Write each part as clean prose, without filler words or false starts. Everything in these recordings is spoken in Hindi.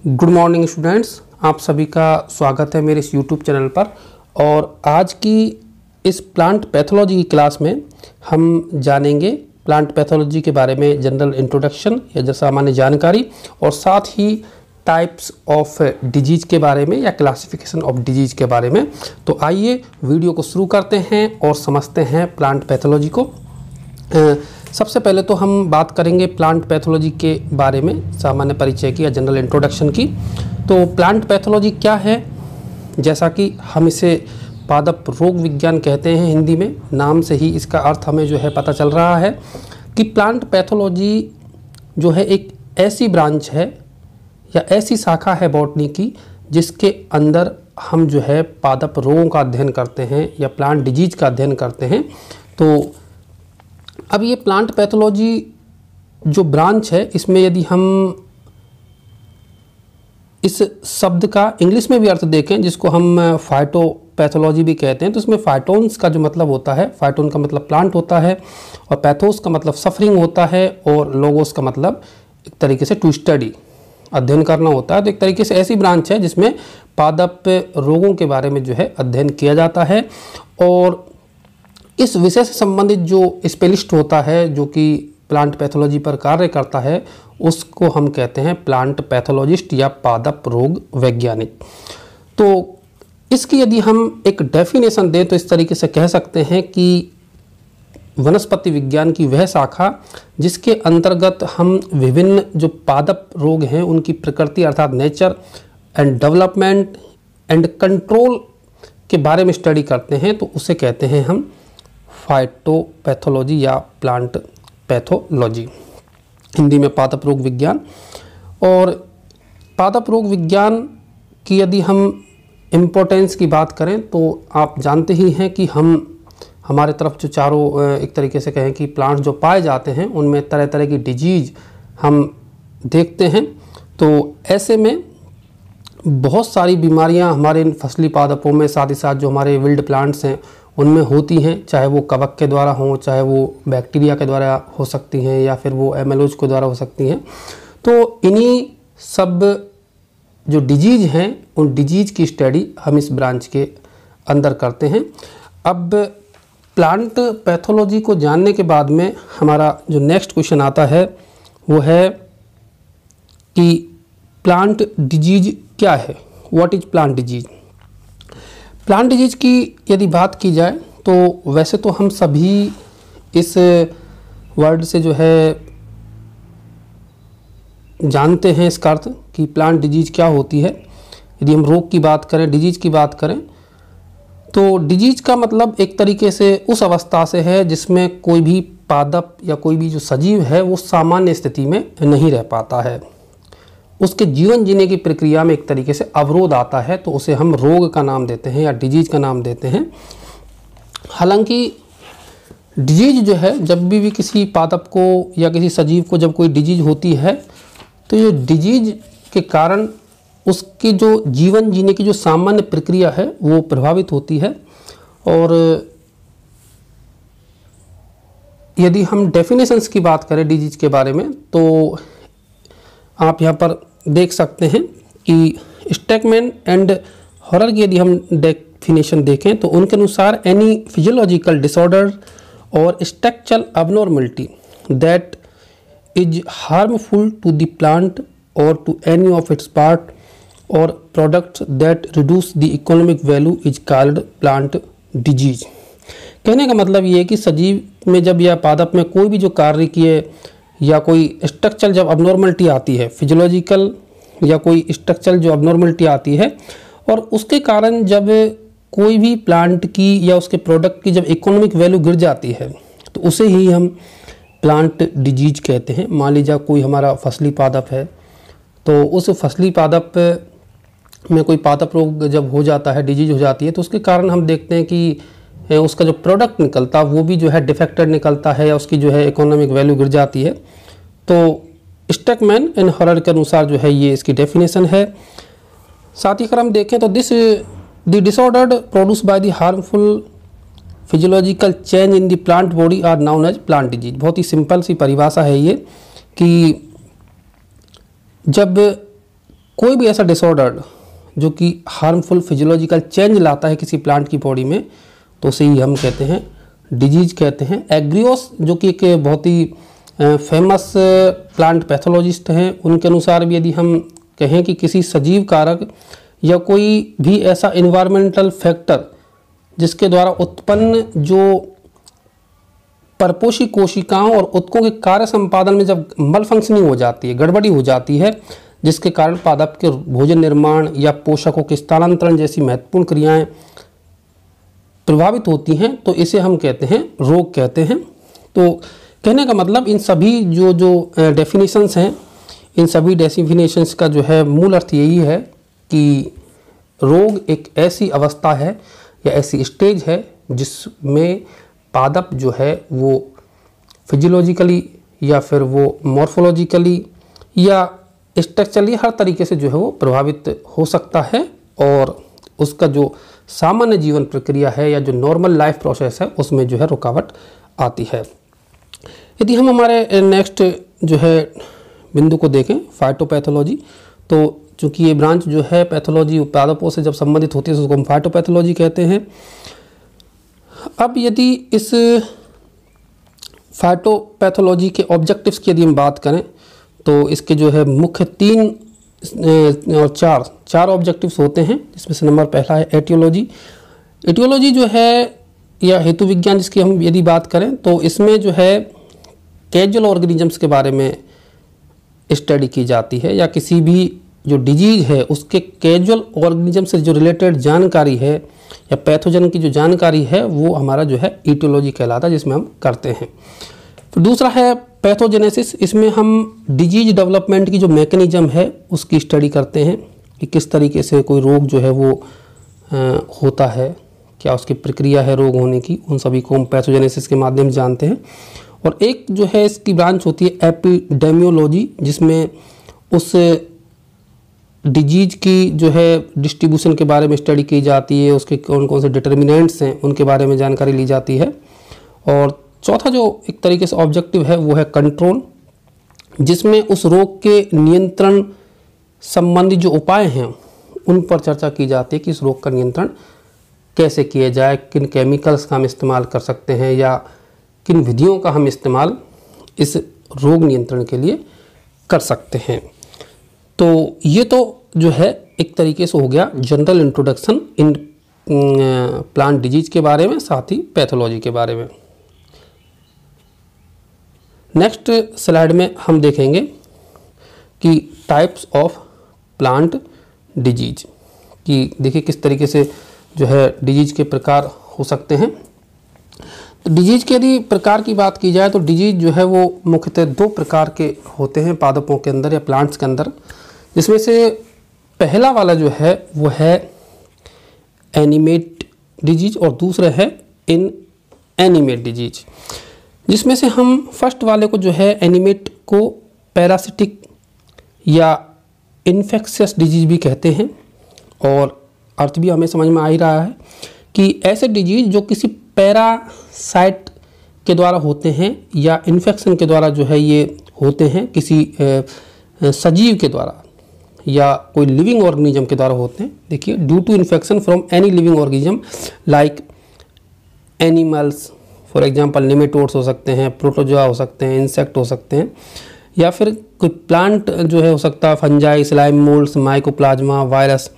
गुड मॉर्निंग स्टूडेंट्स, आप सभी का स्वागत है मेरे इस यूट्यूब चैनल पर। और आज की इस प्लांट पैथोलॉजी की क्लास में हम जानेंगे प्लांट पैथोलॉजी के बारे में जनरल इंट्रोडक्शन या जो सामान्य जानकारी, और साथ ही टाइप्स ऑफ डिजीज के बारे में या क्लासिफिकेशन ऑफ डिजीज के बारे में। तो आइए वीडियो को शुरू करते हैं और समझते हैं प्लांट पैथोलॉजी को। सबसे पहले तो हम बात करेंगे प्लांट पैथोलॉजी के बारे में, सामान्य परिचय की या जनरल इंट्रोडक्शन की। तो प्लांट पैथोलॉजी क्या है? जैसा कि हम इसे पादप रोग विज्ञान कहते हैं हिंदी में, नाम से ही इसका अर्थ हमें जो है पता चल रहा है कि प्लांट पैथोलॉजी जो है एक ऐसी ब्रांच है या ऐसी शाखा है बॉटनी की जिसके अंदर हम जो है पादप रोगों का अध्ययन करते हैं या प्लांट डिजीज का अध्ययन करते हैं। तो अब ये प्लांट पैथोलॉजी जो ब्रांच है, इसमें यदि हम इस शब्द का इंग्लिश में भी अर्थ देखें, जिसको हम फाइटोपैथोलॉजी भी कहते हैं, तो इसमें फाइटोन्स का जो मतलब होता है, फाइटोन का मतलब प्लांट होता है और पैथोस का मतलब सफरिंग होता है और लोगोस का मतलब एक तरीके से टू स्टडी, अध्ययन करना होता है। तो एक तरीके से ऐसी ब्रांच है जिसमें पादप रोगों के बारे में जो है अध्ययन किया जाता है। और इस विषय से संबंधित जो स्पेशलिस्ट होता है जो कि प्लांट पैथोलॉजी पर कार्य करता है, उसको हम कहते हैं प्लांट पैथोलॉजिस्ट या पादप रोग वैज्ञानिक। तो इसकी यदि हम एक डेफिनेशन दें तो इस तरीके से कह सकते हैं कि वनस्पति विज्ञान की वह शाखा जिसके अंतर्गत हम विभिन्न जो पादप रोग हैं उनकी प्रकृति अर्थात nature and development and control के बारे में स्टडी करते हैं, तो उसे कहते हैं हम फाइटोपैथोलॉजी या प्लांट पैथोलॉजी, हिंदी में पादप रोग विज्ञान। और पादप रोग विज्ञान की यदि हम इम्पोर्टेंस की बात करें तो आप जानते ही हैं कि हमारे तरफ जो चारों एक तरीके से कहें कि प्लांट जो पाए जाते हैं उनमें तरह तरह की डिजीज हम देखते हैं। तो ऐसे में बहुत सारी बीमारियां हमारे इन फसली पादपों में, साथ ही साथ जो हमारे विल्ड प्लांट्स हैं उनमें होती हैं, चाहे वो कवक के द्वारा हों, चाहे वो बैक्टीरिया के द्वारा हो सकती हैं या फिर वो एमएलओज के द्वारा हो सकती हैं। तो इन्हीं सब जो डिजीज हैं उन डिजीज की स्टडी हम इस ब्रांच के अंदर करते हैं। अब प्लांट पैथोलॉजी को जानने के बाद में हमारा जो नेक्स्ट क्वेश्चन आता है वो है कि प्लांट डिजीज क्या है, what is plant disease. Plant disease की यदि बात की जाए तो वैसे तो हम सभी इस वर्ड से जो है जानते हैं इसका अर्थ कि प्लांट डिजीज क्या होती है। यदि हम रोग की बात करें, डिजीज की बात करें, तो डिजीज का मतलब एक तरीके से उस अवस्था से है जिसमें कोई भी पादप या कोई भी जो सजीव है वो सामान्य स्थिति में नहीं रह पाता है, उसके जीवन जीने की प्रक्रिया में एक तरीके से अवरोध आता है, तो उसे हम रोग का नाम देते हैं या डिजीज का नाम देते हैं। हालांकि डिजीज जो है, जब भी किसी पादप को या किसी सजीव को जब कोई डिजीज होती है तो ये डिजीज के कारण उसकी जो जीवन जीने की जो सामान्य प्रक्रिया है वो प्रभावित होती है। और यदि हम डेफिनेशंस की बात करें डिजीज के बारे में तो आप यहाँ पर देख सकते हैं कि स्टैकमैन एंड हॉरर की यदि हम डेफिनेशन देखें तो उनके अनुसार any physiological disorder or structural abnormality that is harmful to the plant or to any of its part or products that reduce the economic value is called plant disease. कहने का मतलब ये है कि सजीव में जब या पादप में कोई भी जो कार्य किए या कोई स्ट्रक्चरल जब अबनॉर्मलिटी आती है, फिजियोलॉजिकल या कोई स्ट्रक्चरल जो अबनॉर्मलिटी आती है, और उसके कारण जब कोई भी प्लांट की या उसके प्रोडक्ट की जब इकोनॉमिक वैल्यू गिर जाती है तो उसे ही हम प्लांट डिजीज कहते हैं। मान लीजिए कोई हमारा फसली पादप है, तो उस फसली पादप में कोई पादप रोग जब हो जाता है, डिजीज हो जाती है, तो उसके कारण हम देखते हैं कि उसका जो प्रोडक्ट निकलता है वो भी जो है डिफेक्टेड निकलता है या उसकी जो है इकोनॉमिक वैल्यू गिर जाती है। तो स्टैकमैन एंड हॉरर के अनुसार जो है ये इसकी डेफिनेशन है। साथ ही अगर हम देखें तो the disorder produce by the harmful physiological change in the plant body are known as plant disease. बहुत ही सिंपल सी परिभाषा है ये कि जब कोई भी ऐसा डिसऑर्डर जो कि हार्मफुल फिजियोलॉजिकल चेंज लाता है किसी प्लांट की बॉडी में, तो उसे ही हम कहते हैं डिजीज कहते हैं। एग्रियोस जो कि एक बहुत ही फेमस प्लांट पैथोलॉजिस्ट हैं, उनके अनुसार भी यदि हम कहें कि किसी सजीव कारक या कोई भी ऐसा इन्वायरमेंटल फैक्टर जिसके द्वारा उत्पन्न जो परपोषी कोशिकाओं और उत्तकों के कार्य संपादन में जब मल फंक्शनिंग हो जाती है, गड़बड़ी हो जाती है, जिसके कारण पादप के भोजन निर्माण या पोषकों के स्थानांतरण जैसी महत्वपूर्ण क्रियाएं प्रभावित होती हैं, तो इसे हम कहते हैं रोग कहते हैं। तो कहने का मतलब इन सभी जो डेफिनेशंस हैं, इन सभी डेफिनेशंस का जो है मूल अर्थ यही है कि रोग एक ऐसी अवस्था है या ऐसी स्टेज है जिसमें पादप जो है वो फिजियोलॉजिकली या फिर वो मॉर्फोलॉजिकली या स्ट्रक्चरली हर तरीके से जो है वो प्रभावित हो सकता है और उसका जो सामान्य जीवन प्रक्रिया है या जो नॉर्मल लाइफ प्रोसेस है उसमें जो है रुकावट आती है। यदि हम हमारे नेक्स्ट जो है बिंदु को देखें फाइटोपैथोलॉजी, तो चूँकि ये ब्रांच जो है पैथोलॉजी पादपों से जब संबंधित होती है तो उसको हम फाइटोपैथोलॉजी कहते हैं। अब यदि इस फाइटोपैथोलॉजी के ऑब्जेक्टिव्स की यदि हम बात करें तो इसके जो है मुख्य 3 और 4 ऑब्जेक्टिव्स होते हैं, जिसमें से नंबर पहला है एटियोलॉजी। एटियोलॉजी जो है या हेतु विज्ञान जिसकी हम यदि बात करें तो इसमें जो है कैजुअल ऑर्गेनिजम्स के बारे में स्टडी की जाती है या किसी भी जो डिजीज है उसके कैजुअल ऑर्गेनिज्म से जो रिलेटेड जानकारी है या पैथोजन की जो जानकारी है वो हमारा जो है ईटियोलॉजी कहलाता है, जिसमें हम करते हैं। फिर दूसरा है पैथोजेनेसिस, इसमें हम डिजीज डेवलपमेंट की जो मैकेनिज्म है उसकी स्टडी करते हैं कि किस तरीके से कोई रोग जो है वो होता है, क्या उसकी प्रक्रिया है रोग होने की, उन सभी को हम पैथोजेनेसिस के माध्यम से जानते हैं। और एक जो है इसकी ब्रांच होती है एपिडेमियोलॉजी, जिसमें उस डिजीज की जो है डिस्ट्रीब्यूशन के बारे में स्टडी की जाती है, उसके कौन कौन से डिटर्मिनेंट्स हैं उनके बारे में जानकारी ली जाती है। और चौथा जो एक तरीके से ऑब्जेक्टिव है वो है कंट्रोल, जिसमें उस रोग के नियंत्रण संबंधी जो उपाय हैं उन पर चर्चा की जाती है कि इस रोग का नियंत्रण कैसे किया जाए, किन केमिकल्स का हम इस्तेमाल कर सकते हैं या किन विधियों का हम इस्तेमाल इस रोग नियंत्रण के लिए कर सकते हैं। तो ये तो जो है एक तरीके से हो गया general introduction in plant disease के बारे में, साथ ही पैथोलॉजी के बारे में। नेक्स्ट स्लाइड में हम देखेंगे कि टाइप्स ऑफ प्लांट डिजीज कि देखिए किस तरीके से जो है डिजीज के प्रकार हो सकते हैं। तो डिजीज के यदि प्रकार की बात की जाए तो डिजीज जो है वो मुख्यतः 2 प्रकार के होते हैं पादपों के अंदर या प्लांट्स के अंदर, जिसमें से पहला वाला जो है वो है एनिमेट डिजीज और दूसरा है इनएनिमेट डिजीज। जिसमें से हम फर्स्ट वाले को जो है एनिमेट को पैरासिटिक या इन्फेक्शियस डिजीज भी कहते हैं और अर्थ भी हमें समझ में आ ही रहा है कि ऐसे डिजीज जो किसी पैरासाइट के द्वारा होते हैं या इन्फेक्शन के द्वारा जो है ये होते हैं, किसी सजीव के द्वारा या कोई लिविंग ऑर्गेनिज्म के द्वारा होते हैं। देखिए due to infection from any living organism like animals, for example nematodes हो सकते हैं, प्रोटोजोआ हो सकते हैं, इंसेक्ट हो सकते हैं, या फिर कोई प्लांट जो है हो सकता है fungi, slime moulds, mycoplasma, virus,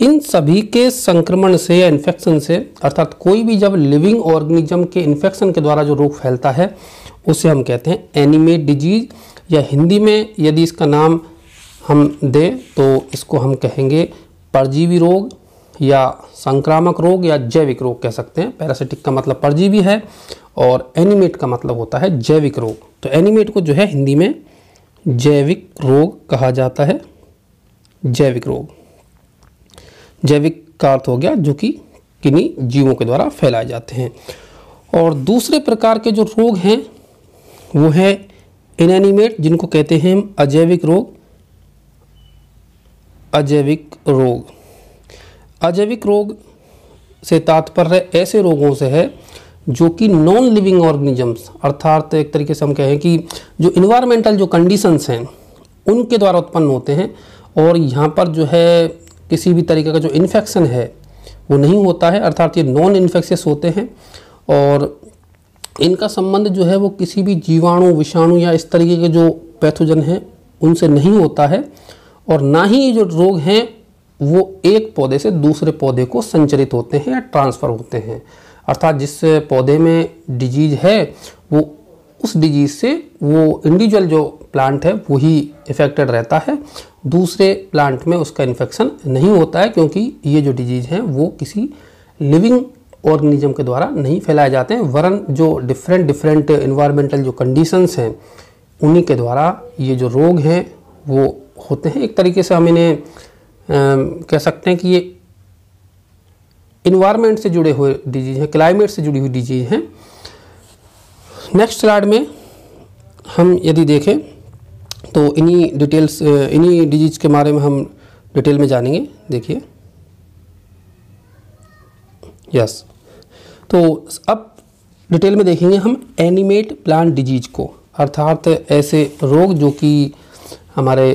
इन सभी के संक्रमण से या इन्फेक्शन से, अर्थात कोई भी जब लिविंग ऑर्गेनिज्म के इन्फेक्शन के द्वारा जो रोग फैलता है उसे हम कहते हैं एनिमेट डिजीज, या हिंदी में यदि इसका नाम हम दें तो इसको हम कहेंगे परजीवी रोग या संक्रामक रोग या जैविक रोग कह सकते हैं। पैरासिटिक का मतलब परजीवी है और एनिमेट का मतलब होता है जैविक रोग। तो एनिमेट को जो है हिंदी में जैविक रोग कहा जाता है। जैविक रोग, जैविक का अर्थ हो गया जो कि किन्हीं जीवों के द्वारा फैलाए जाते हैं। और दूसरे प्रकार के जो रोग हैं वो है इनएनिमेट, जिनको कहते हैं हम अजैविक रोग। अजैविक रोग, अजैविक रोग से तात्पर्य ऐसे रोगों से है जो कि नॉन लिविंग ऑर्गेनिजम्स, अर्थात एक तरीके से हम कहें कि जो इन्वायरमेंटल जो कंडीशंस हैं उनके द्वारा उत्पन्न होते हैं और यहाँ पर जो है किसी भी तरीके का जो इन्फेक्शन है वो नहीं होता है, अर्थात ये नॉन इन्फेक्शियस होते हैं और इनका संबंध जो है वो किसी भी जीवाणु, विषाणु या इस तरीके के जो पैथोजन हैं उनसे नहीं होता है। और ना ही ये जो रोग हैं वो एक पौधे से दूसरे पौधे को संचरित होते हैं या ट्रांसफ़र होते हैं, अर्थात जिस पौधे में डिजीज है वो उस डिजीज से वो इंडिविजुअल जो प्लांट है वही इफेक्टेड रहता है, दूसरे प्लांट में उसका इन्फेक्शन नहीं होता है, क्योंकि ये जो डिजीज हैं वो किसी लिविंग ऑर्गेनिज्म के द्वारा नहीं फैलाए जाते हैं, वरन जो डिफरेंट इन्वायरमेंटल जो कंडीशंस हैं उन्हीं के द्वारा ये जो रोग हैं वो होते हैं। एक तरीके से हम इन्हें कह सकते हैं कि ये इन्वायरमेंट से जुड़े हुए डिजीज हैं, क्लाइमेट से जुड़ी हुई डिजीज हैं। नेक्स्ट स्लाइड में हम यदि देखें तो इन्हीं डिजीज के बारे में हम डिटेल में जानेंगे। देखिए यस, तो अब डिटेल में देखेंगे हम एनिमेट प्लांट डिजीज को, अर्थात ऐसे रोग जो कि हमारे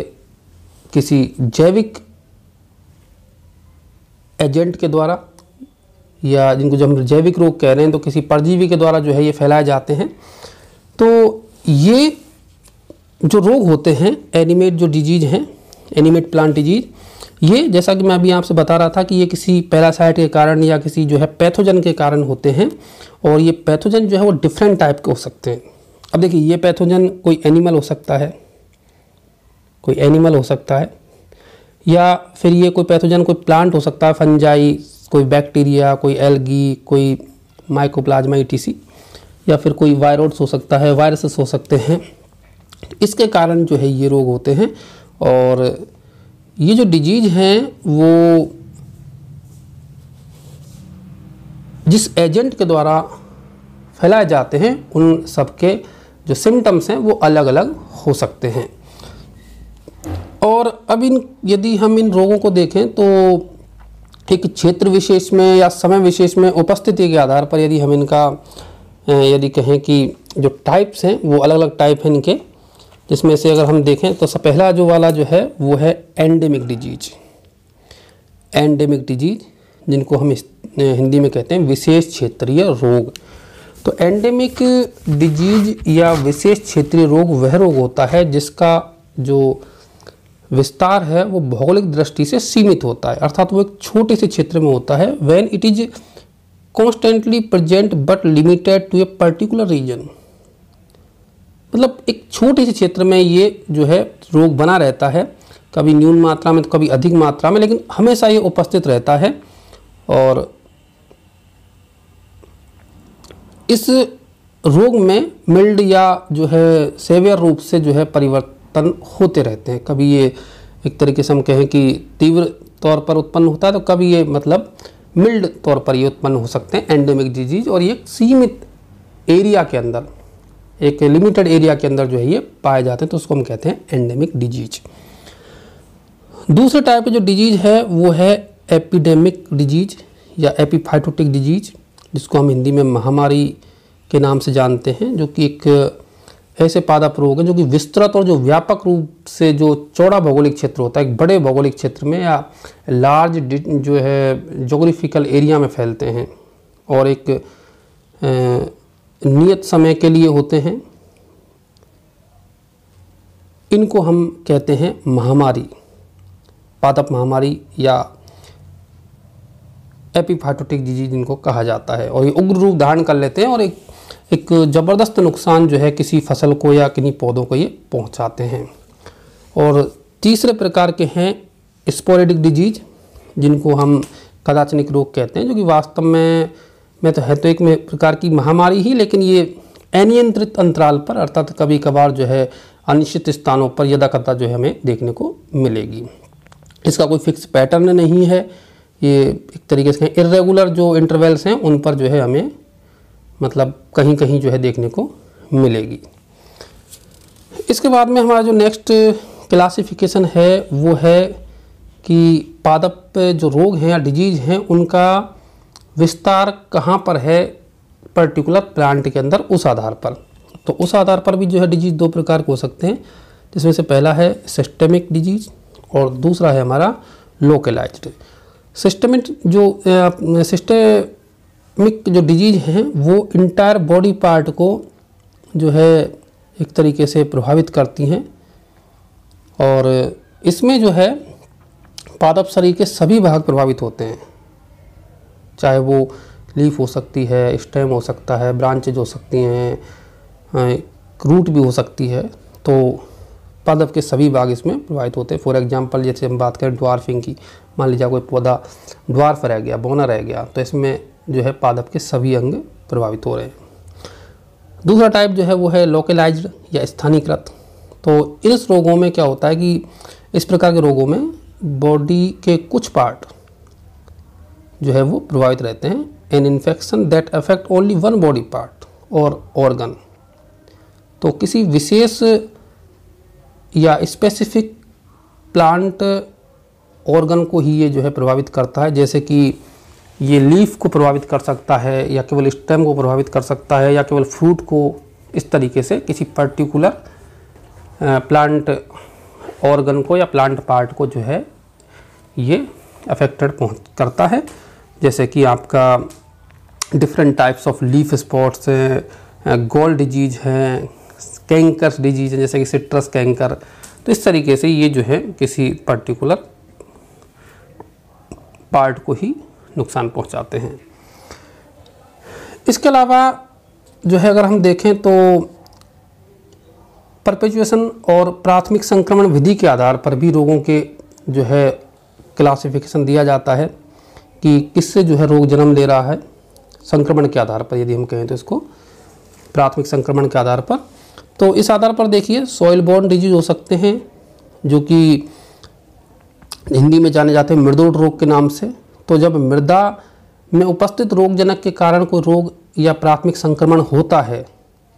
किसी जैविक एजेंट के द्वारा या जिनको जब हम जैविक रोग कह रहे हैं तो किसी परजीवी के द्वारा जो है ये फैलाए जाते हैं। तो ये जो रोग होते हैं एनिमेट जो डिजीज हैं, एनिमेट प्लांट डिजीज, ये जैसा कि मैं अभी आपसे बता रहा था कि ये किसी पैरासाइट के कारण या किसी जो है पैथोजन के कारण होते हैं और ये पैथोजन जो है वो डिफरेंट टाइप के हो सकते हैं। अब देखिए ये पैथोजन कोई एनिमल हो सकता है, कोई एनिमल हो सकता है, या फिर ये कोई पैथोजन कोई प्लांट हो सकता है, फंजाई, कोई बैक्टीरिया, कोई एल्गी, कोई माइकोप्लाज्मा ईटीसी, या फिर कोई वायरस हो सकता है, वायरसेस हो सकते हैं। इसके कारण जो है ये रोग होते हैं और ये जो डिजीज हैं वो जिस एजेंट के द्वारा फैलाए जाते हैं उन सबके जो सिम्टम्स हैं वो अलग अलग हो सकते हैं। और अब यदि हम इन रोगों को देखें तो एक क्षेत्र विशेष में या समय विशेष में उपस्थिति के आधार पर यदि हम इनका यदि कहें कि जो टाइप्स हैं वो अलग अलग टाइप हैं इनके, जिसमें से अगर हम देखें तो सब पहला जो वाला जो है वो है एंडेमिक डिजीज। एंडेमिक डिजीज जिनको हम हिंदी में कहते हैं विशेष क्षेत्रीय रोग। तो एंडेमिक डिजीज या विशेष क्षेत्रीय रोग वह रोग होता है जिसका जो विस्तार है वो भौगोलिक दृष्टि से सीमित होता है, अर्थात वो एक छोटे से क्षेत्र में होता है। When it is constantly present but limited to a particular region, मतलब एक छोटे से क्षेत्र में ये जो है रोग बना रहता है, कभी न्यून मात्रा में तो कभी अधिक मात्रा में, लेकिन हमेशा ये उपस्थित रहता है। और इस रोग में मिल्ड या जो है सेवियर रूप से जो है परिवर्तन होते रहते हैं। कभी ये एक तरीके से हम कहें कि तीव्र तौर पर उत्पन्न होता है, तो कभी ये मतलब मिल्ड तौर पर ये उत्पन्न हो सकते हैं एंडेमिक डिजीज। और ये सीमित एरिया के अंदर, एक लिमिटेड एरिया के अंदर जो है ये पाए जाते हैं, तो उसको हम कहते हैं एंडेमिक डिजीज। दूसरे टाइप के जो डिजीज है वो है एपिडेमिक डिजीज या एपिफाइटोटिक डिजीज, जिसको हम हिंदी में महामारी के नाम से जानते हैं, जो कि एक ऐसे पादप रोग है जो कि विस्तृत और जो व्यापक रूप से जो चौड़ा भौगोलिक क्षेत्र होता है, एक बड़े भौगोलिक क्षेत्र में या लार्ज जो है जोग्राफिकल एरिया में फैलते हैं और एक नियत समय के लिए होते हैं। इनको हम कहते हैं महामारी, पादप महामारी या एपिफाइटोटिक डिजीज इनको कहा जाता है। और ये उग्र रूप धारण कर लेते हैं और एक ज़बरदस्त नुकसान जो है किसी फसल को या किन्हीं पौधों को ये पहुंचाते हैं। और तीसरे प्रकार के हैं स्पोरेडिक डिजीज, जिनको हम कदाचनिक रोग कहते हैं, जो कि वास्तव में तो है तो एक प्रकार की महामारी ही, लेकिन ये अनियंत्रित अंतराल पर अर्थात कभी कभार जो है अनिश्चित स्थानों पर यदाकदा जो है हमें देखने को मिलेगी। इसका कोई फिक्स पैटर्न नहीं है, ये एक तरीके से इर्रेगुलर जो इंटरवल्स हैं उन पर जो है हमें मतलब कहीं कहीं जो है देखने को मिलेगी। इसके बाद में हमारा जो नेक्स्ट क्लासिफिकेशन है वो है कि पादप जो रोग हैं या डिजीज हैं उनका विस्तार कहाँ पर है पर्टिकुलर प्लांट के अंदर, उस आधार पर। तो उस आधार पर भी जो है डिजीज दो प्रकार के हो सकते हैं, जिसमें से पहला है सिस्टेमिक डिजीज और दूसरा है हमारा लोकलाइज्ड। सिस्टमिक जो डिजीज हैं वो इंटायर बॉडी पार्ट को जो है एक तरीके से प्रभावित करती हैं, और इसमें जो है पादप शरीर के सभी भाग प्रभावित होते हैं, चाहे वो लीफ हो सकती है, स्टेम हो सकता है, ब्रांचेज हो सकती हैं, रूट भी हो सकती है। तो पादप के सभी भाग इसमें प्रभावित होते हैं। फॉर एग्जांपल जैसे हम बात करें ड्वार्फिंग की, मान लीजिए कोई पौधा ड्वार्फ रह गया, बौना रह गया, तो इसमें जो है पादप के सभी अंग प्रभावित हो रहे हैं। दूसरा टाइप जो है वो है लोकलाइज्ड या स्थानीयकृत। तो इस रोगों में क्या होता है कि इस प्रकार के रोगों में बॉडी के कुछ पार्ट जो है वो प्रभावित रहते हैं। An infection that affect only one body part और ऑर्गन। तो किसी विशेष या स्पेसिफिक प्लांट ऑर्गन को ही ये जो है प्रभावित करता है, जैसे कि ये लीफ को प्रभावित कर सकता है, या केवल स्टेम को प्रभावित कर सकता है, या केवल फ्रूट को। इस तरीके से किसी पर्टिकुलर प्लांट ऑर्गन को या प्लांट पार्ट को जो है ये अफेक्टेड करता है। जैसे कि आपका different types of leaf spots हैं, गोल डिजीज हैं, कैंकर्स डिजीज है जैसे कि सिट्रस कैंकर। तो इस तरीके से ये जो है किसी पर्टिकुलर पार्ट को ही नुकसान पहुंचाते हैं। इसके अलावा जो है अगर हम देखें तो परपेचुएशन और प्राथमिक संक्रमण विधि के आधार पर भी रोगों के जो है क्लासिफिकेशन दिया जाता है कि किससे जो है रोग जन्म ले रहा है। संक्रमण के आधार पर यदि हम कहें तो इसको प्राथमिक संक्रमण के आधार पर, तो इस आधार पर देखिए सॉइल बोर्न डिजीज हो सकते हैं, जो कि हिंदी में जाने जाते हैं मृदोड रोग के नाम से। तो जब मृदा में उपस्थित रोगजनक के कारण कोई रोग या प्राथमिक संक्रमण होता है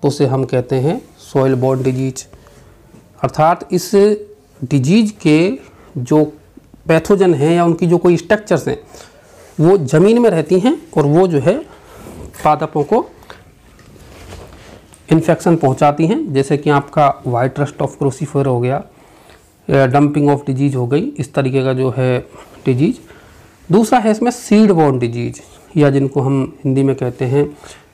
तो उसे हम कहते हैं सॉइल बोर्न डिजीज। अर्थात इस डिजीज के जो पैथोजन हैं या उनकी जो कोई स्ट्रक्चर्स हैं वो ज़मीन में रहती हैं और वो जो है पादपों को इन्फेक्शन पहुंचाती हैं, जैसे कि आपका वाइट रस्ट ऑफ क्रूसीफर हो गया, डंपिंग ऑफ डिजीज हो गई, इस तरीके का जो है डिजीज। दूसरा है इसमें सीड बोर्न डिजीज, या जिनको हम हिंदी में कहते हैं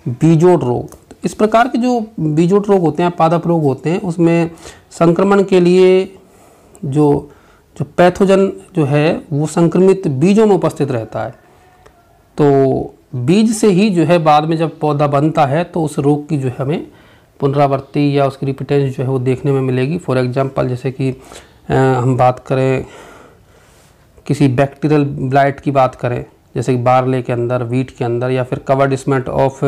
बीजोड रोग। इस प्रकार के जो बीजोड रोग होते हैं, पादप रोग होते हैं, उसमें संक्रमण के लिए जो पैथोजन जो है वो संक्रमित बीजों में उपस्थित रहता है। तो बीज से ही जो है बाद में जब पौधा बनता है तो उस रोग की जो है हमें पुनरावृत्ति या उसकी रिपीटेंस जो है वो देखने में मिलेगी। फॉर एग्जांपल जैसे कि हम बात करें किसी बैक्टीरियल ब्लाइट की बात करें, जैसे कि बारले के अंदर, वीट के अंदर, या फिर कवर्ड स्मट ऑफ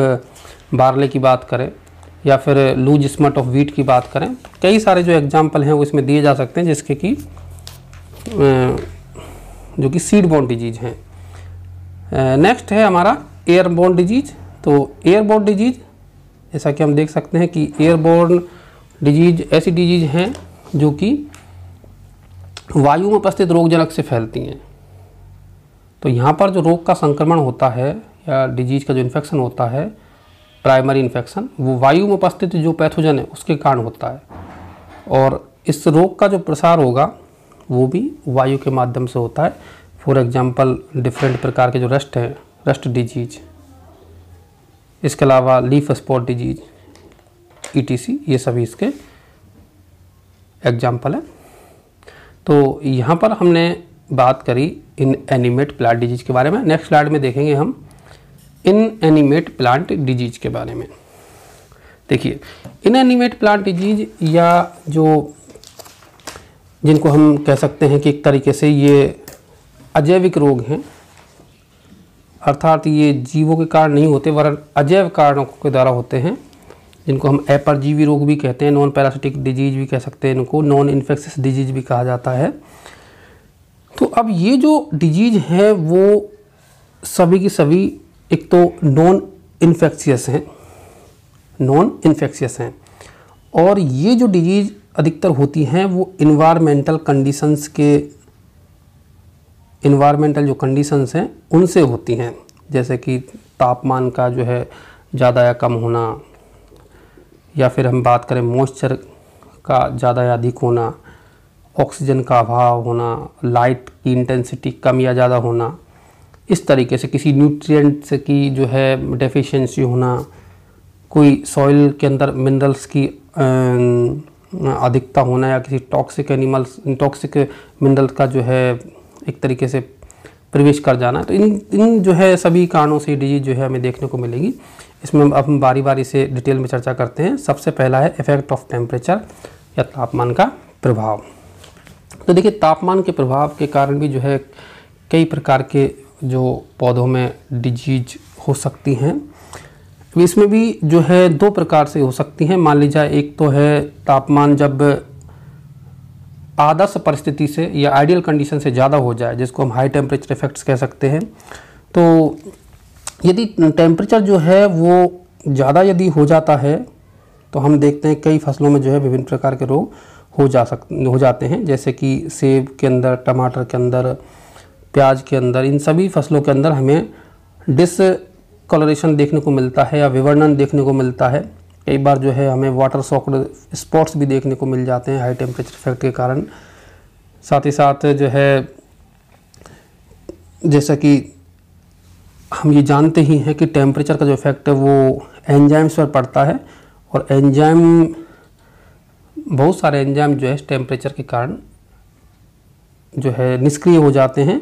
बारले की बात करें, या फिर लूज स्मट ऑफ वीट की बात करें, कई सारे जो एग्जांपल हैं वो इसमें दिए जा सकते हैं जिसके कि जो कि सीड बोर्न डिजीज हैं। नेक्स्ट है हमारा एयरबोर्न डिजीज। तो एयरबोर्न डिजीज जैसा कि हम देख सकते हैं कि एयरबोर्न डिजीज ऐसी डिजीज हैं जो कि वायु में उपस्थित रोगजनक से फैलती हैं। तो यहाँ पर जो रोग का संक्रमण होता है या डिजीज का जो इन्फेक्शन होता है, प्राइमरी इन्फेक्शन, वो वायु में उपस्थित जो पैथोजन है उसके कारण होता है, और इस रोग का जो प्रसार होगा वो भी वायु के माध्यम से होता है। फॉर एग्जांपल डिफरेंट प्रकार के जो रस्ट हैं, रस्ट डिजीज, इसके अलावा लीफ स्पॉट डिजीज, ETC, ये सभी इसके एग्जाम्पल हैं। तो यहाँ पर हमने बात करी इन एनिमेट प्लांट डिजीज के बारे में। नेक्स्ट स्लाइड में देखेंगे हम इन एनिमेट प्लांट डिजीज के बारे में। देखिए इन एनिमेट प्लांट डिजीज, या जो जिनको हम कह सकते हैं कि एक तरीके से ये अजैविक रोग हैं, अर्थात ये जीवों के कारण नहीं होते वरन अजैव कारणों के द्वारा होते हैं, जिनको हम अपरजीवी रोग भी कहते हैं, नॉन पैरासिटिक डिजीज भी कह सकते हैं, इनको नॉन इन्फेक्शियस डिजीज भी कहा जाता है। तो अब ये जो डिजीज है वो सभी की सभी एक तो नॉन इन्फेक्शियस हैं, और ये जो डिजीज अधिकतर होती हैं वो इन्वायरमेंटल जो कंडीशंस हैं उनसे होती हैं, जैसे कि तापमान का जो है ज़्यादा या कम होना, या फिर हम बात करें मॉइस्चर का ज़्यादा या अधिक होना, ऑक्सीजन का अभाव होना, लाइट की इंटेंसिटी कम या ज़्यादा होना, इस तरीके से किसी न्यूट्रिएंट्स की जो है डेफिशिएंसी होना, कोई सॉइल के अंदर मिनरल्स की अधिकता होना, या किसी टॉक्सिक मिनरल्स का जो है एक तरीके से प्रवेश कर जाना। तो इन जो है सभी कारणों से डिजीज जो है हमें देखने को मिलेगी। इसमें अब हम बारी बारी से डिटेल में चर्चा करते हैं। सबसे पहला है इफेक्ट ऑफ टेम्परेचर या तापमान का प्रभाव। तो देखिए, तापमान के प्रभाव के कारण भी जो है कई प्रकार के जो पौधों में डिजीज हो सकती हैं। इसमें भी जो है दो प्रकार से हो सकती हैं। मान लीजिए, एक तो है तापमान जब आदर्श परिस्थिति से या आइडियल कंडीशन से ज़्यादा हो जाए, जिसको हम हाई टेम्परेचर इफेक्ट्स कह सकते हैं। तो यदि टेम्परेचर जो है वो ज़्यादा यदि हो जाता है तो हम देखते हैं कई फसलों में जो है विभिन्न प्रकार के रोग हो जाते हैं, जैसे कि सेब के अंदर, टमाटर के अंदर, प्याज के अंदर, इन सभी फसलों के अंदर हमें डिसकलरेशन देखने को मिलता है या विवर्णन देखने को मिलता है। कई बार जो है हमें वाटर सॉक्ड स्पॉट्स भी देखने को मिल जाते हैं हाई टेम्परेचर इफेक्ट के कारण। साथ ही साथ जो है जैसा कि हम ये जानते ही हैं कि टेम्परेचर का जो इफेक्ट है वो एंजाइम्स पर पड़ता है, और बहुत सारे एंजाइम जो है टेम्परेचर के कारण जो है निष्क्रिय हो जाते हैं,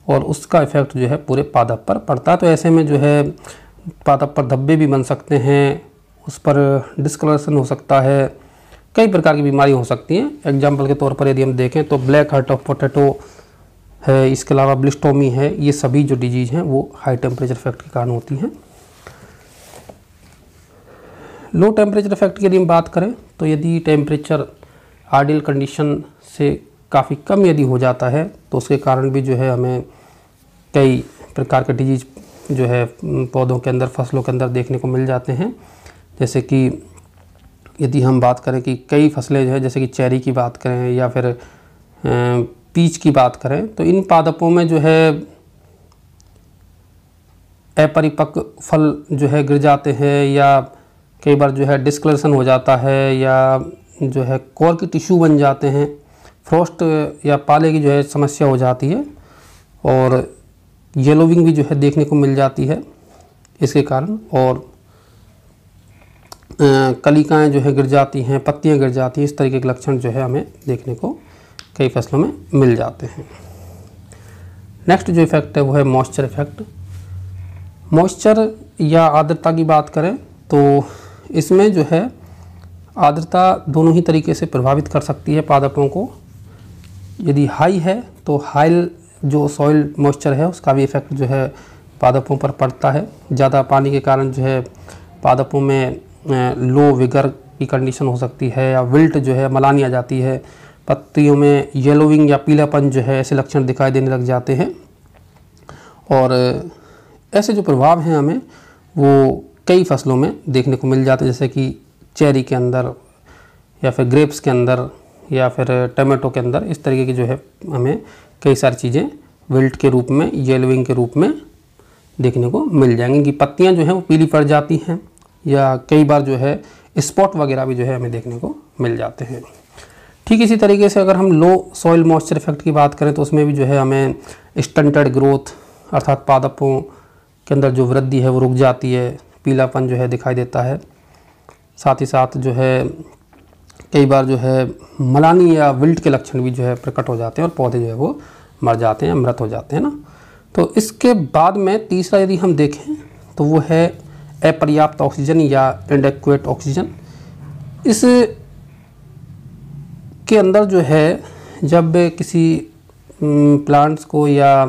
और उसका इफेक्ट जो है पूरे पादप पर पड़ता है। तो ऐसे में जो है पादप पर धब्बे भी बन सकते हैं, उस पर डिस्कलरेशन हो सकता है, कई प्रकार की बीमारी हो सकती हैं। एग्जाम्पल के तौर पर यदि हम देखें तो ब्लैक हार्ट ऑफ पोटैटो है, इसके अलावा ब्लिस्टोमी है, ये सभी जो डिजीज हैं वो हाई टेम्परेचर इफेक्ट के कारण होती हैं। लो टेम्परेचर इफेक्ट की यदि हम बात करें तो यदि टेम्परेचर आइडियल कंडीशन से काफ़ी कम यदि हो जाता है तो उसके कारण भी जो है हमें कई प्रकार के डिजीज जो है पौधों के अंदर, फसलों के अंदर देखने को मिल जाते हैं। जैसे कि यदि हम बात करें कि कई फसलें जो है, जैसे कि चेरी की बात करें या फिर पीच की बात करें, तो इन पादपों में जो है अपरिपक्व फल जो है गिर जाते हैं, या कई बार जो है डिस्कलरेशन हो जाता है, या जो है कोर की टिश्यू बन जाते हैं, फ्रॉस्ट या पाले की जो है समस्या हो जाती है, और येलोविंग भी जो है देखने को मिल जाती है इसके कारण, और कलिकाएँ जो है गिर जाती हैं, पत्तियां गिर जाती हैं। इस तरीके के लक्षण जो है हमें देखने को कई फसलों में मिल जाते हैं। नेक्स्ट जो इफेक्ट है वो है मॉइस्चर इफेक्ट। मॉइस्चर या आर्द्रता की बात करें तो इसमें जो है आर्द्रता दोनों ही तरीके से प्रभावित कर सकती है पादपों को। यदि हाई है तो हाई जो सॉइल मॉइस्चर है उसका भी इफेक्ट जो है पादपों पर पड़ता है। ज़्यादा पानी के कारण जो है पादपों में लो विगर की कंडीशन हो सकती है, या विल्ट जो है मलानी आ जाती है, पत्तियों में येलोविंग या पीलापन जो है ऐसे लक्षण दिखाई देने लग जाते हैं। और ऐसे जो प्रभाव हैं हमें वो कई फसलों में देखने को मिल जाते हैं, जैसे कि चेरी के अंदर या फिर ग्रेप्स के अंदर या फिर टमाटो के अंदर। इस तरीके की जो है हमें कई सारी चीज़ें विल्ट के रूप में, येलोविंग के रूप में देखने को मिल जाएंगी कि पत्तियां जो हैं वो पीली पड़ जाती हैं, या कई बार जो है स्पॉट वगैरह भी जो है हमें देखने को मिल जाते हैं। ठीक इसी तरीके से अगर हम लो सॉइल मॉइस्चर इफेक्ट की बात करें तो उसमें भी जो है हमें स्टंटेड ग्रोथ, अर्थात पादपों के अंदर जो वृद्धि है वो रुक जाती है, पीलापन जो है दिखाई देता है। साथ ही साथ जो है कई बार जो है मलानी या विल्ट के लक्षण भी जो है प्रकट हो जाते हैं, और पौधे जो है वो मर जाते हैं, मृत हो जाते हैं ना। तो इसके बाद में तीसरा यदि हम देखें तो वो है अपर्याप्त ऑक्सीजन या इनएडेक्वेट ऑक्सीजन। इस के अंदर जो है जब किसी प्लांट्स को या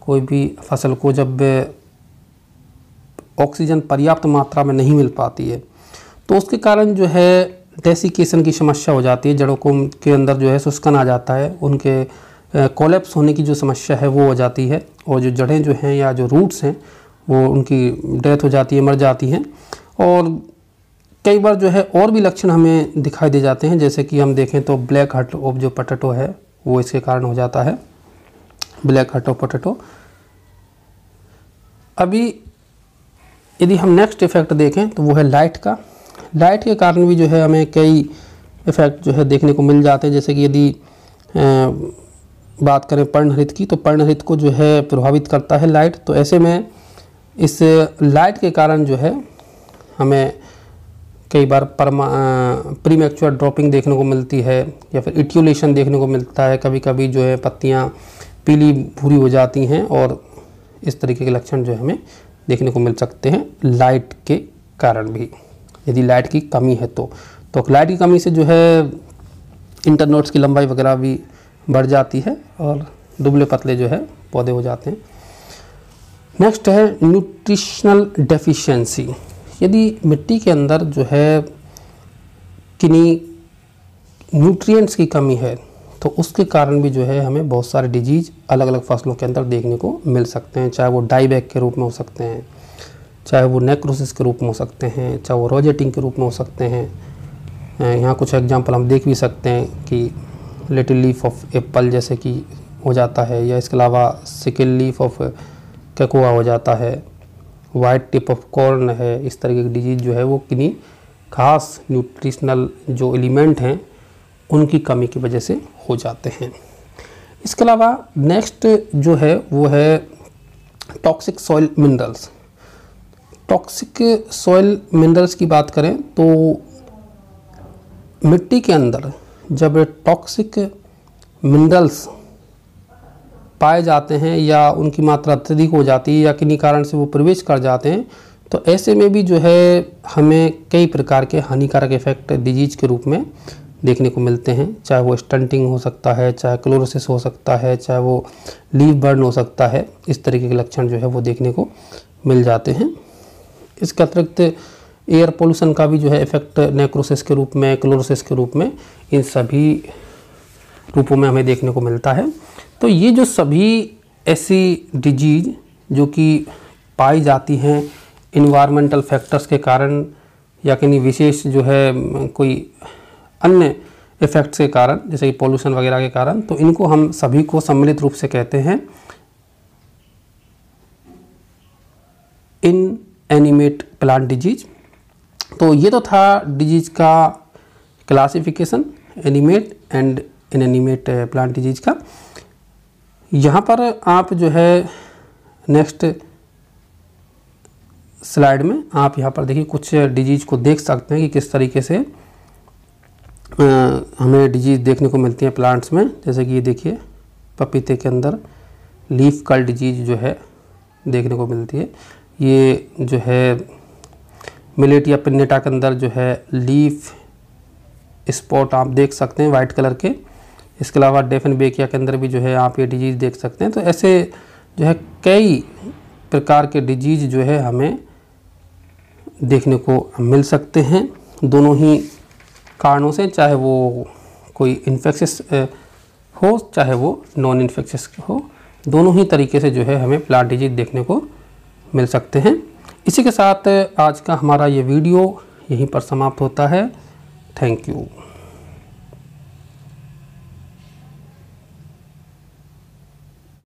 कोई भी फसल को जब ऑक्सीजन पर्याप्त मात्रा में नहीं मिल पाती है तो उसके कारण जो है डेसिकेशन की समस्या हो जाती है। जड़ों को के अंदर जो है शुष्कन आ जाता है, उनके कोलैप्स होने की जो समस्या है वो हो जाती है, और जो जड़ें जो हैं या जो रूट्स हैं वो उनकी डेथ हो जाती है, मर जाती हैं। और कई बार जो है और भी लक्षण हमें दिखाई दे जाते हैं, जैसे कि हम देखें तो ब्लैक हार्ट ऑफ जो पोटैटो है वो इसके कारण हो जाता है, ब्लैक हार्ट ऑफ पोटैटो। अभी यदि हम नेक्स्ट इफेक्ट देखें तो वो है लाइट का। लाइट के कारण भी जो है हमें कई इफ़ेक्ट जो है देखने को मिल जाते हैं, जैसे कि यदि बात करें पर्णहरित की, तो पर्णहरित को जो है प्रभावित करता है लाइट। तो ऐसे में इस लाइट के कारण जो है हमें कई बार प्रीमैच्योर ड्रॉपिंग देखने को मिलती है, या फिर इट्यूलेशन देखने को मिलता है। कभी कभी जो है पत्तियां पीली भूरी हो जाती हैं, और इस तरीके के लक्षण जो है हमें देखने को मिल सकते हैं लाइट के कारण भी, यदि लाइट की कमी है तो लाइट की कमी से जो है इंटरनोड्स की लंबाई वगैरह भी बढ़ जाती है और दुबले पतले जो है पौधे हो जाते हैं। नेक्स्ट है न्यूट्रिशनल डेफिशिएंसी। यदि मिट्टी के अंदर जो है किन्हीं न्यूट्रिएंट्स की कमी है तो उसके कारण भी जो है हमें बहुत सारे डिजीज़ अलग अलग फसलों के अंदर देखने को मिल सकते हैं, चाहे वो डाईबैक के रूप में हो सकते हैं, चाहे वो नेक्रोसिस के रूप में हो सकते हैं, चाहे वो रोजेटिंग के रूप में हो सकते हैं। यहाँ कुछ एग्जांपल हम देख भी सकते हैं कि लिटिल लीफ ऑफ एप्पल जैसे कि हो जाता है, या इसके अलावा सिकल लीफ ऑफ कैकोआ हो जाता है, वाइट टिप ऑफ कॉर्न है। इस तरीके की डिजीज़ जो है वो किन्हीं खास न्यूट्रिशनल जो एलिमेंट हैं उनकी कमी की वजह से हो जाते हैं। इसके अलावा नेक्स्ट जो है वो है toxic soil minerals. Toxic soil minerals की बात करें तो मिट्टी के अंदर जब टॉक्सिक मिनरल्स पाए जाते हैं या उनकी मात्रा अत्यधिक हो जाती है या किन्हीं कारण से वो प्रवेश कर जाते हैं, तो ऐसे में भी जो है हमें कई प्रकार के हानिकारक इफेक्ट डिजीज़ के रूप में देखने को मिलते हैं। चाहे वो स्टंटिंग हो सकता है, चाहे क्लोरोसिस हो सकता है, चाहे वो लीफ बर्न हो सकता है। इस तरीके के लक्षण जो है वो देखने को मिल जाते हैं। इसके अतिरिक्त एयर पोल्यूशन का भी जो है इफेक्ट नेक्रोसिस के रूप में, क्लोरोसिस के रूप में, इन सभी रूपों में हमें देखने को मिलता है। तो ये जो सभी ऐसी डिजीज़ जो कि पाई जाती हैं इन्वायरमेंटल फैक्टर्स के कारण या किन्हीं विशेष जो है कोई अन्य इफ़ेक्ट्स के कारण, जैसे कि पोल्यूशन वगैरह के कारण, तो इनको हम सभी को सम्मिलित रूप से कहते हैं इनएनिमेट प्लांट डिजीज। तो ये तो था डिजीज का classification, animate and inanimate plant disease का। यहाँ पर आप जो है नेक्स्ट स्लाइड में आप यहाँ पर देखिए कुछ डिजीज को देख सकते हैं कि किस तरीके से हमें डिजीज़ देखने को मिलती है प्लांट्स में। जैसे कि ये देखिए पपीते के अंदर लीफ कर्ल डिजीज़ जो है देखने को मिलती है। ये जो है मिलेट या पिन्नेटा के अंदर जो है लीफ स्पॉट आप देख सकते हैं वाइट कलर के। इसके अलावा डेफनबेकिया के अंदर भी जो है आप ये डिजीज़ देख सकते हैं। तो ऐसे जो है कई प्रकार के डिजीज़ जो है हमें देखने को मिल सकते हैं, दोनों ही कारणों से, चाहे वो कोई इन्फेक्शियस हो चाहे वो नॉन इन्फेक्शियस हो, दोनों ही तरीके से जो है हमें प्लांट डिजीज देखने को मिल सकते हैं। इसी के साथ आज का हमारा ये वीडियो यहीं पर समाप्त होता है। Thank you.